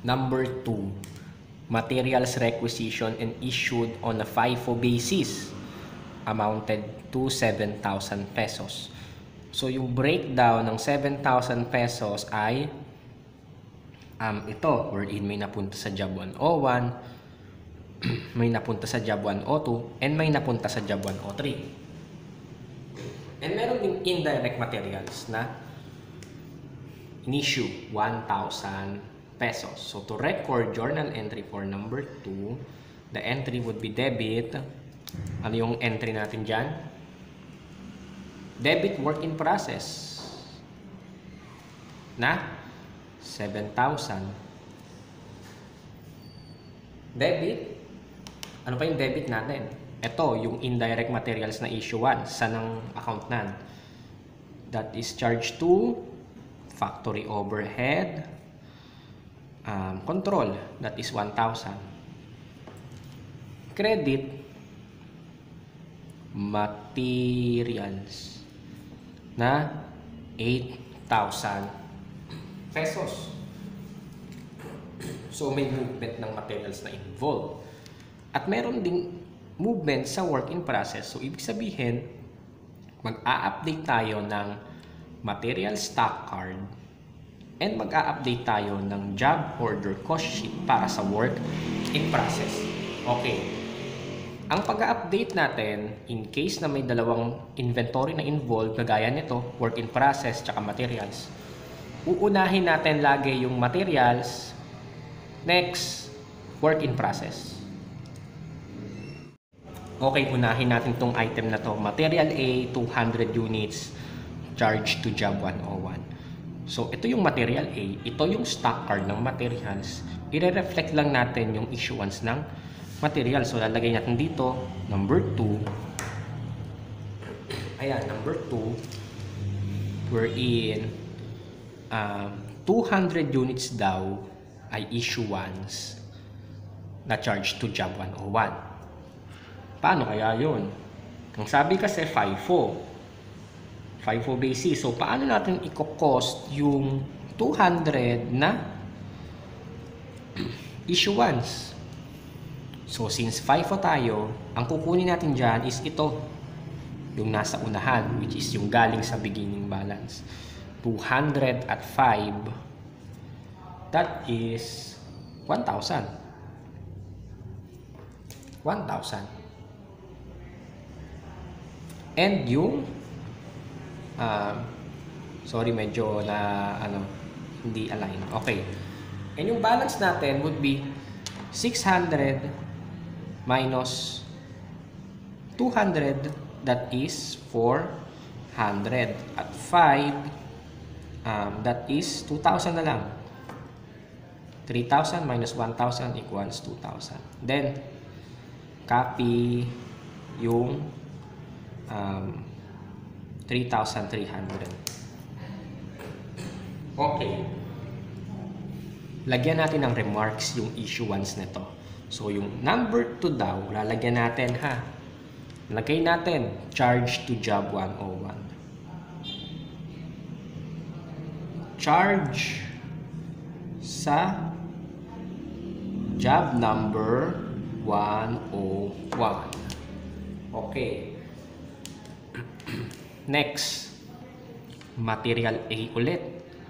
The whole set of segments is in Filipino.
Number 2, materials requisition and issued on a FIFO basis amounted to 7,000 pesos. So, yung breakdown ng 7,000 pesos ay ito, wherein may napunta sa job 101, may napunta sa job 102, and may napunta sa job 103. And meron din indirect materials na in-issue 1,000 pesos. So, to record journal entry for number 2, the entry would be debit. Ano yung entry natin dyan? Debit work in process na 7,000. Debit. Ano pa yung debit natin? Ito, yung indirect materials na issuance sa ng account nan. That is charged to factory overhead, control, that is 1,000. Credit, materials na 8,000 pesos. So, may movement ng materials na involved. At meron ding movement sa work in process. So, ibig sabihin, mag-a-update tayo ng material stock card and mag-a-update tayo ng job order cost sheet para sa work in process. Okay. Ang pag-a-update natin, in case na may dalawang inventory na involved, kagaya nito, work in process tsaka materials, uunahin natin lagi yung materials, next, work in process. Okay, unahin natin tong item na to. Material A, 200 units, charge to job 101. So, ito yung material A. Ito yung stock card ng materials. I-reflect lang natin yung issuance ng materials. So, lalagay natin dito, number 2. Ayan, number 2. Wherein, 200 units daw ay issuance na charge to job 101. Paano kaya yun? Ang sabi kasi FIFO basis. So, paano natin i-cost yung 200 na issuance? So, since FIFO tayo, ang kukunin natin dyan is ito. Yung nasa unahan, which is yung galing sa beginning balance. 200 at 5, that is 1,000. 1,000. And yung sorry, medyo na hindi align. Okay. And yung balance natin would be 600 minus 200, that is 400. At 5, that is 2,000 na lang. 3,000 minus 1,000 equals 2,000. Then, copy yung 3,300. Okay. Lagyan natin ng remarks yung issuance nito. So, yung number 2 daw, lalagyan natin ha. Lagay natin, charge to job 101. Charge sa job number 101. Okay. Next, material A ulit,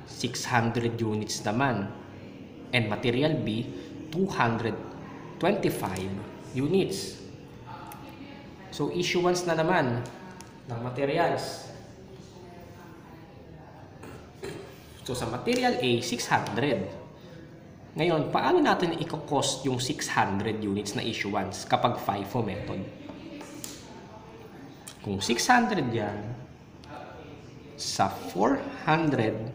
600 units naman. And material B, 225 units. So, issuance na naman ng materials. So, sa material A, 600. Ngayon, paano natin i-cost yung 600 units na issuance kapag FIFO method? Kung 600 yan, sa 400,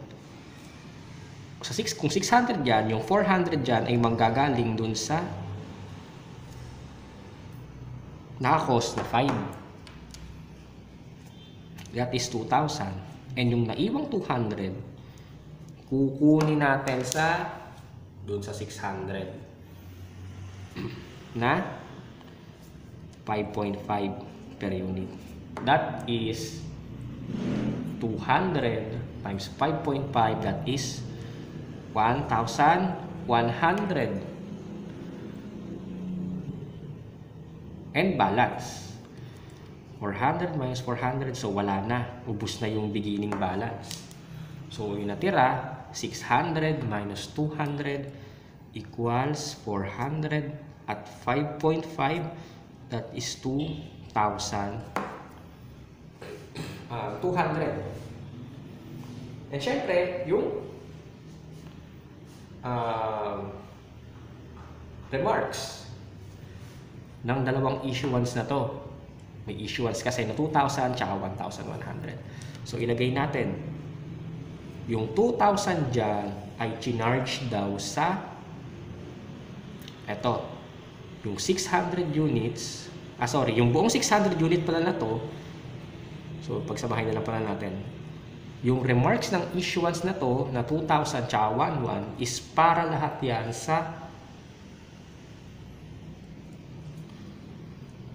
kung 600 yan, yung 400 yan ay manggagaling dun sa naka-cost na 5. That is 2,000. And yung naiwang 200, kukunin natin sa dun sa 600 na 5.5 per unit. That is 200 times 5.5, that is 1,500. 100. And balance. 400 minus 400. So, wala na. Ubus na yung beginning balance. So, yung natira, 600 minus 200 equals 400 at 5.5. That is 2,200. And syempre, yung remarks ng dalawang issuance na to. May issuance kasi na 2,000 tsaka 1,100. So, ilagay natin yung 2,000 dyan ay chinarge daw sa eto, yung 600 units, yung buong 600 unit pala na to. So, pagsamahin na lang pala natin. Yung remarks ng issuance na to, na 2,000 tsaka 1,1 is para lahat yan sa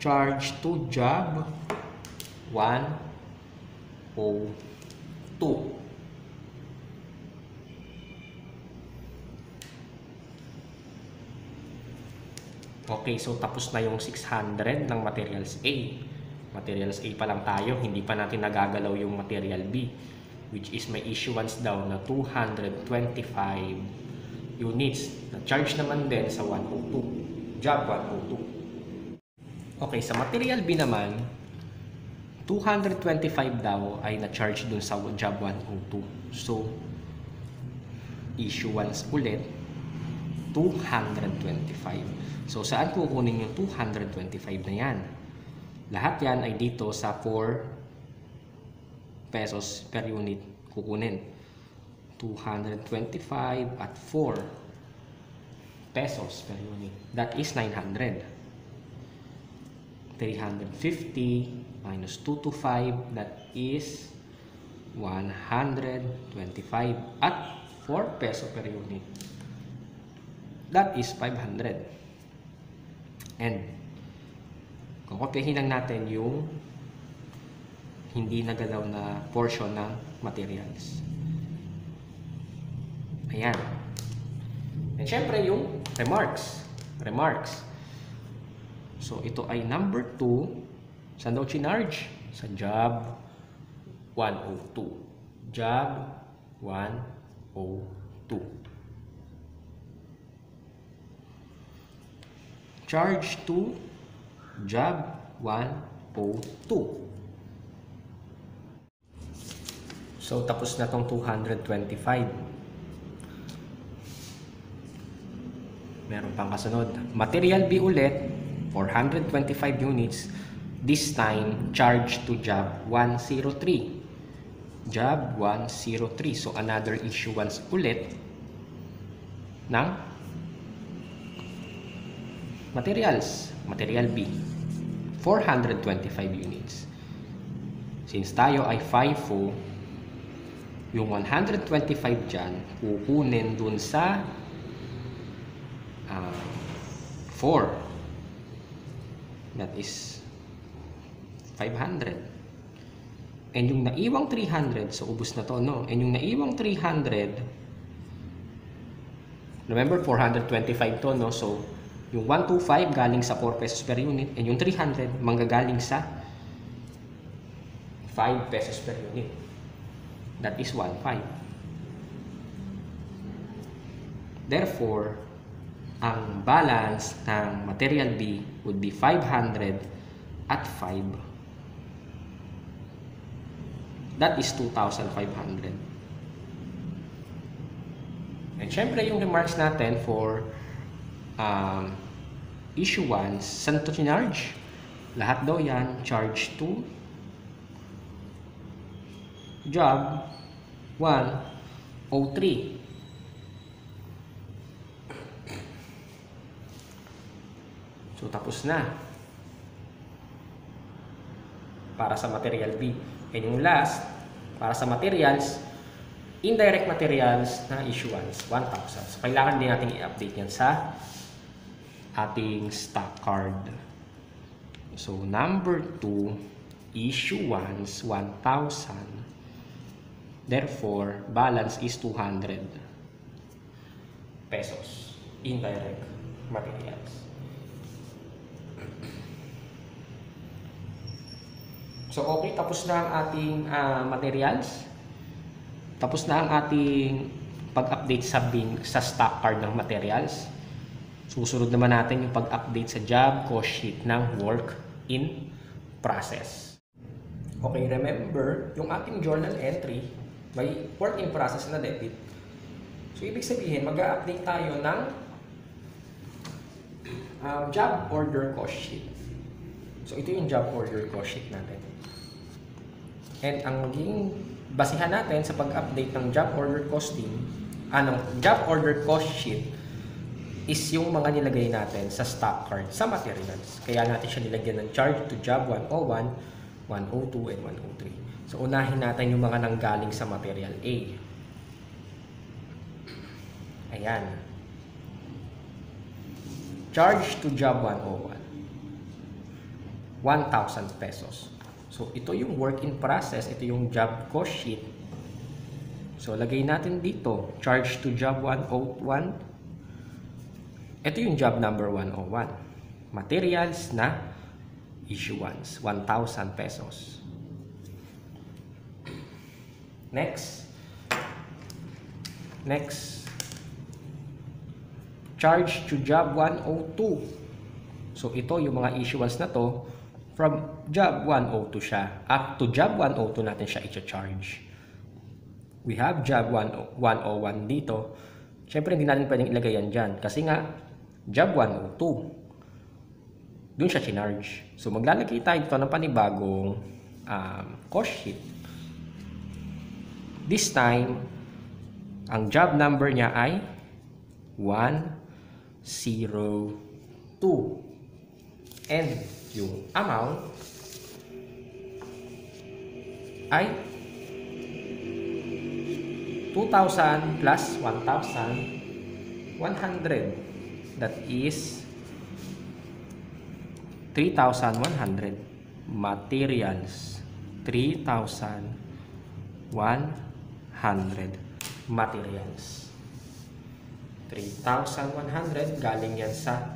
charge to job 102. Okay, so tapos na yung 600 ng materials A. Materials A pa lang tayo, hindi pa natin nagagalaw yung material B, which is may issuance daw na 225 units. Na-charge naman din sa 102, job 102. Okay, sa material B naman, 225 daw ay na-charge dun sa job 102. So, issuance ulit, 225. So, saan kukunin yung 225 na yan? Lahat yan ay dito sa 4 pesos per unit kukunin. 225 at 4 pesos per unit. That is 900. 350 minus 225, that is 125 at 4 peso per unit. That is 500. And kukopihin lang natin yung hindi nagalaw na portion ng materials. Ayan. And syempre yung remarks. So ito ay number 2. Saan daw chinarge? Sa job 102. Job 102. Charge to job 102. So, tapos na tong 225. Meron pang kasunod. Material B ulit, 425 units. This time, charge to job 103. Job 103. So, another issuance ulit ng materials. Material B. 425 units. Since tayo ay FIFO, yung 125 dyan, kukunin dun sa 4. That is 500. And yung naiwang 300, so ubus na to, no? And yung naiwang 300, remember, 425 to, no? So, yung 125 galing sa 4 pesos per unit, and yung 300 manggagaling sa 5 pesos per unit. That is 1.5. Therefore, ang balance ng material B would be 500 at 5. That is 2,500. And syempre yung remarks natin for issuance, saan to charge? Lahat daw yan charge to job 103. So, tapos na para sa material B. And yung last, para sa materials, indirect materials na issuance, 1,000. So, kailangan din natin i-update yan sa ating stock card. So, number 2, issuance 1,000. Therefore, balance is 200. pesos. Indirect materials. So okay, tapos na ang ating materials. Tapos na ang ating pag-update sa stock card ng materials. Susunod naman natin yung pag-update sa job cost sheet ng work in process. Okay, remember, yung ating journal entry, may work in process na debit. So, ibig sabihin, mag-update tayo ng job order cost sheet. So, ito yung job order cost sheet natin. And ang magiging basihan natin sa pag-update ng job order costing, job order cost sheet is yung mga nilagay natin sa stock card, sa materials. Kaya natin siya nilagyan ng charge to job 101, 102, and 103. So, unahin natin yung mga nanggaling sa material A. Ayan. Charge to job 101. 1,000 pesos. So, ito yung work in process. Ito yung job cost sheet. So, lagay natin dito. Charge to job 101. Ito yung job number 101. Materials na issuance. 1,000 pesos. Next. Charge to job 102. So, ito yung mga issuance na to. From job 102 siya. Up to job 102 natin siya i-charge. We have job 101 dito. Siyempre, hindi natin pwedeng ilagay yan dyan. Kasi nga, job 102. Doon siya charge. So, maglalagay tayo dito ng panibagong cost sheet. This time, ang job number niya ay 102. And yung amount ay 2,000 plus 1,100. That is 3,100. Materials. 3,100 materials. 3,100 galing yan sa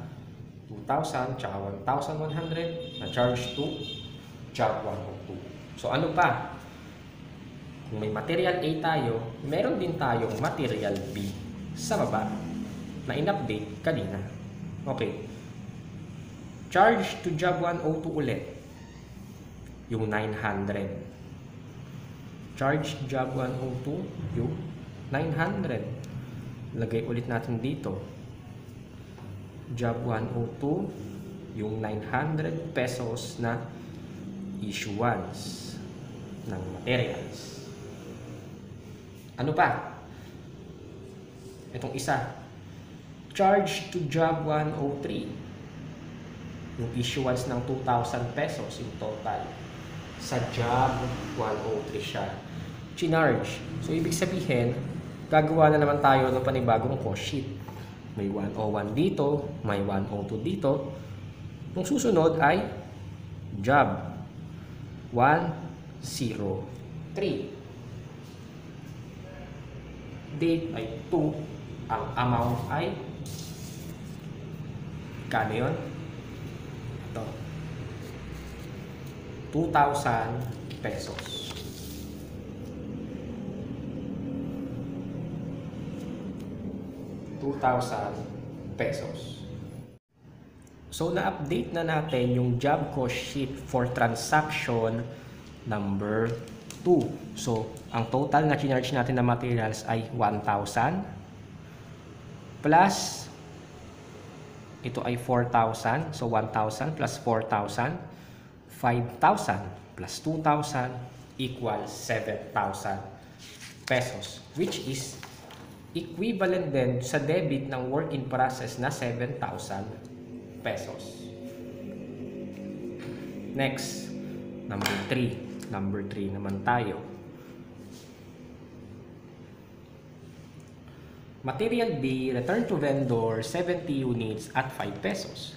2,000 tsaka 1,100 na charge to job 102. So ano pa? Kung may material A tayo, meron din tayong material B sa baba na in-update kanina. Okay. Charge to job 102 ulit. Yung 900. Charge to job 102 yung 900. Lagay ulit natin dito. Job 102, yung 900 pesos na issuance ng materials. Ano pa? Itong isa. Charge to job 103. Yung issuance ng 2,000 pesos yung total. Sa job 103 siya. Chinarge. So, ibig sabihin, gagawa na naman tayo ng panibagong cost sheet. May 101 dito, may 102 dito. Yung susunod ay job 103. Date ay 2. Ang amount ay kano yun? Ito. 2,000 pesos. 2,000 pesos. So, na-update na natin yung job cost sheet for transaction number 2. So, ang total na charge natin na materials ay 1,000 plus ito ay 4,000. So, 1,000 plus 4,000, 5,000 plus 2,000 equals 7,000 pesos, which is equivalent din sa debit ng work in process na 7,000 pesos. Next, number 3. Number 3 naman tayo. Material B, return to vendor 70 units at 5 pesos.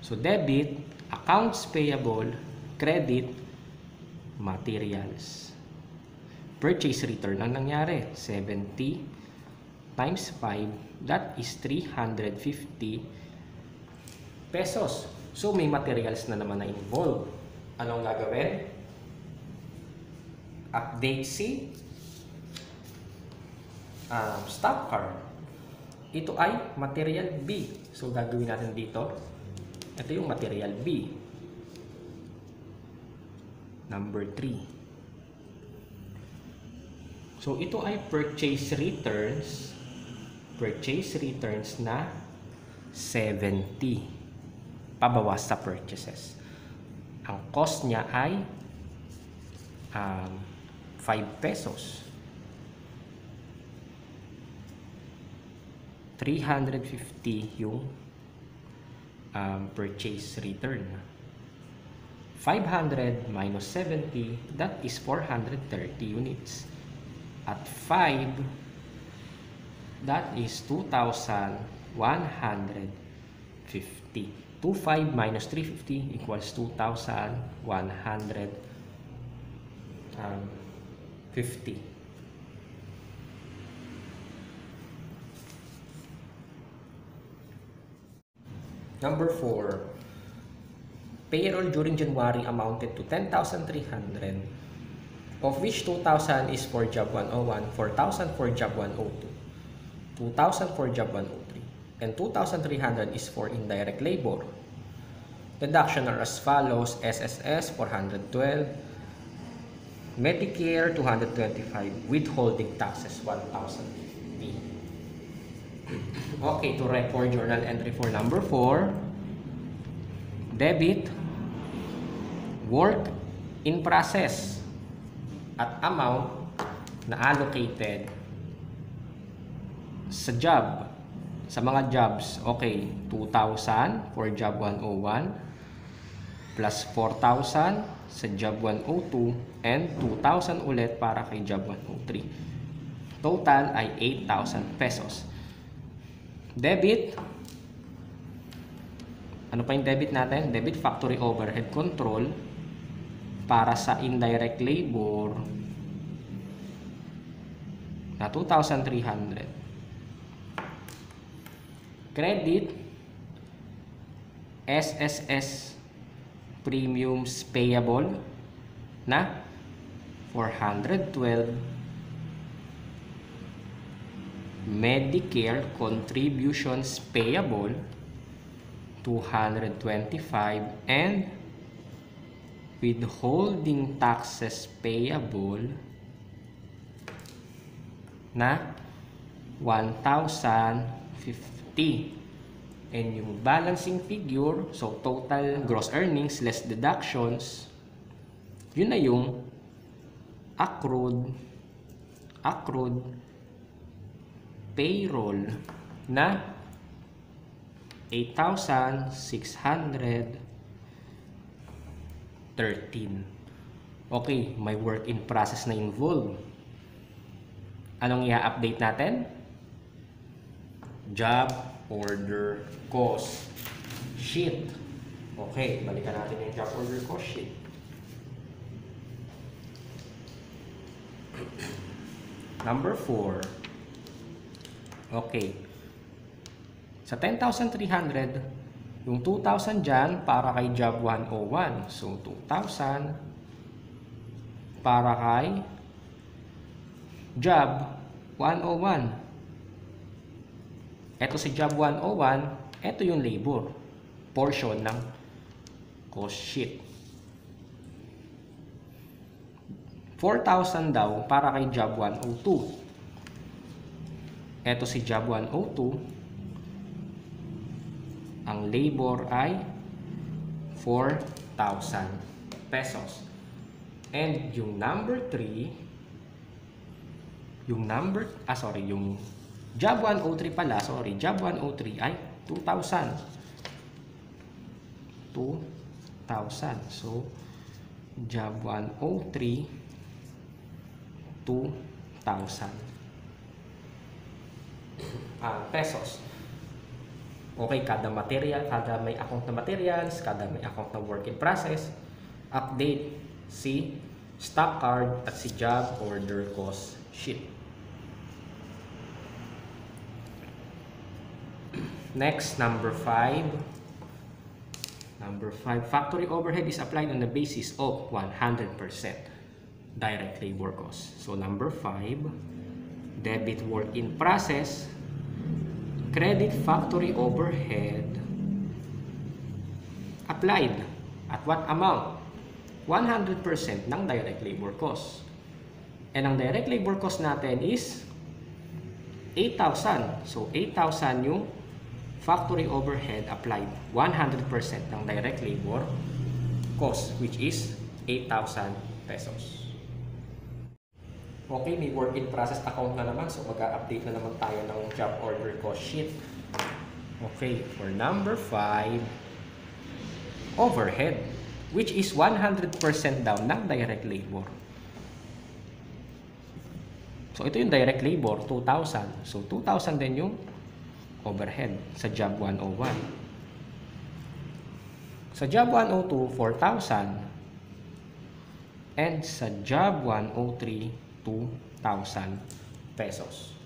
So, debit, accounts payable, credit, materials. Purchase return ang nangyari, 70 times 5, that is 350 pesos. So, may materials na naman na involved. Anong gagawin? Update si stock card. Ito ay material B. So, gagawin natin dito. Ito yung material B. Number 3. So, ito ay purchase returns. Purchase returns na 70. Pabawas sa purchases. Ang cost niya ay 5 pesos. 350 yung purchase return. 500 minus 70, that is 430 units. At 5, that is 2,150. 25 minus 350 equals 2,150. Number 4, payroll during January amounted to 10,300, of which 2,000 is for job 101, 4,000 for job 102, 2,000 for job 103, and 2,300 is for indirect labor. Deduction are as follows: SSS 412, Medicare 225, withholding taxes 1,050. Okay, to record journal entry for number 4, debit work in process at amount na allocated sa job, sa mga jobs. Okay, 2,000 for job 101 plus 4,000 sa job 102 and 2,000 ulit para kay job 103. Total ay 8,000 pesos. Debit, ano pa yung debit natin? Debit factory overhead control para sa indirect labor na 2,300. Credit, SSS premiums payable na 412, Medicare contributions payable 225, and withholding taxes payable na 1,050. And yung balancing figure, so total gross earnings less deductions, yun na yung accrued payroll na 8,613. Okay, may work in process na involved. Anong i-update natin? Job order cost sheet. Okay, balikan natin yung job order cost sheet. Number 4. Okay. Sa 10,300, yung 2,000 dyan para kay job 101. So, 2,000 para kay job 101. Ito si job 101, ito yung labor portion ng cost sheet. 4,000 daw para kay job 102. Ito si job 102. Ang labor ay 4,000 pesos. And yung number 3, yung job 103 pala, job 103 ay 2,000. 2,000. So, job 103, 2,000 pesos. Okay, kada may account na materials, kada may account na work in process, update si stock card at si job order cost sheet. Next, number 5. Number 5, factory overhead is applied on the basis of 100% direct labor cost. So number 5, debit work in process, credit factory overhead applied at what amount? 100% ng direct labor cost. And ang direct labor cost natin is 8,000. So 8,000 yung factory overhead applied 100% ng direct labor cost, which is 8,000 pesos. Okay, may work in process account na naman. So mag-update na naman tayo ng job order cost sheet. Okay, for number 5, overhead, which is 100% down ng direct labor. So ito yung direct labor, 2,000. So 2,000 din yung overhead sa job 101. Sa job 102, 4,000. And sa job 103, 2,000 pesos.